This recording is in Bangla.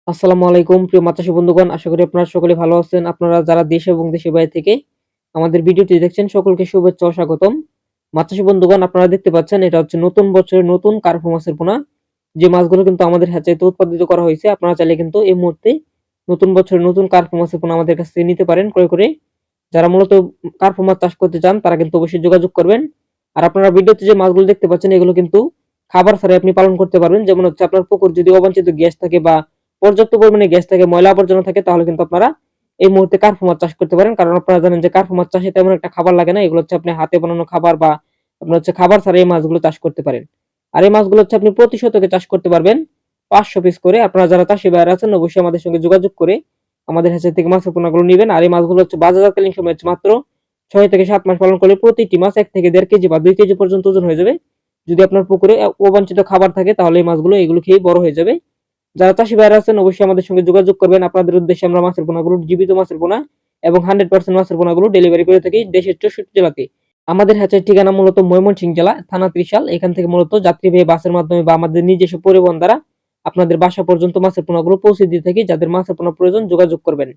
আসসালামু আলাইকুম প্রিয় মাছচাষী বন্ধুগণ। আশা করি আপনারা সকলে ভালো আছেন। আপনারা যারা দেশে এবং দেশের বাইরে থেকে আমাদের ভিডিওটি দেখছেন সকলকে শুভেচ্ছা ও স্বাগতম। মাছচাষী বন্ধুগণ, আপনারা দেখতে পাচ্ছেন এটা হচ্ছে নতুন বছরের নতুন কার্পু মাছের পোনা। যে মাছগুলো কিন্তু আমাদের হ্যাচারিতে উৎপাদিত করা হয়েছে। আপনারা চাইলে কিন্তু এই মুহূর্তে নতুন বছরের নতুন কার্পু মাছের পোনা আমাদের কাছ থেকে নিতে পারেন ক্রয় করে। যারা মূলত কার্পু মাছ চাষ করতে চান তারা কিন্তু অবশ্যই যোগাযোগ করবেন। আর আপনারা ভিডিওতে যে মাছগুলো দেখতে পাচ্ছেন এগুলো কিন্তু খাবার ছাড়াই আপনি পালন করতে পারবেন। যেমন হচ্ছে আপনার পুকুর যদি অবাঞ্ছিত গ্যাস থাকে বা পর্যাপ্ত পরিমাণে গ্যাস থাকে, ময়লা আবর্জনা থাকে, তাহলে কিন্তু আপনারা এই মুহূর্তে কার্পু মাছ চাষ করতে পারেন। কারণ আপনারা জানেন যে কার্পু মাছ চাষে তেমন একটা খাবার লাগে না। এগুলো হচ্ছে আপনি হাতে বানানো খাবার বা আপনার হচ্ছে খাবার ছাড়া এই মাছগুলো চাষ করতে পারেন। আর এই মাছগুলো হচ্ছে আপনি প্রতি শতকে চাষ করতে পারবেন 500 পিস করে। আপনারা যারা চাষী ভাইরা আছেন অবশ্যই আমাদের সঙ্গে যোগাযোগ করে আমাদের হ্যাচারি থেকে মাছের পোনাগুলো নিবেন। আর এই মাছগুলো হচ্ছে বাজারজাতকালীন সময় হচ্ছে মাত্র 6 থেকে 7 মাস পালন করলে প্রতিটি মাছ 1 থেকে 1.5 কেজি বা 2 কেজি পর্যন্ত ওজন হয়ে যাবে। যদি আপনার পুকুরে অবাঞ্ছিত খাবার থাকে তাহলে এই মাছগুলো এগুলো খেয়ে বড় হয়ে যাবে। যারা চাষী ভাইরা আছেন অবশ্যই আমাদের সঙ্গে যোগাযোগ করবেন। আপনাদের উদ্দেশ্যে আমরা মাছের পোনাগুলো, জীবিত মাছের পোনা এবং 100% মাছের পোনাগুলো ডেলিভারি করে থাকি দেশের 64 জেলাতে। আমাদের হ্যাচারির ঠিকানা মূলত ময়মনসিংহ জেলা, থানা ত্রিশাল। এখান থেকে মূলত যাত্রীবাহী বাসের মাধ্যমে বা আমাদের নিজস্ব পরিবহন দ্বারা আপনাদের বাসা পর্যন্ত মাছের পোনাগুলো পৌঁছে দিয়ে থাকি। যাদের মাছের পোনা প্রয়োজন যোগাযোগ করবেন।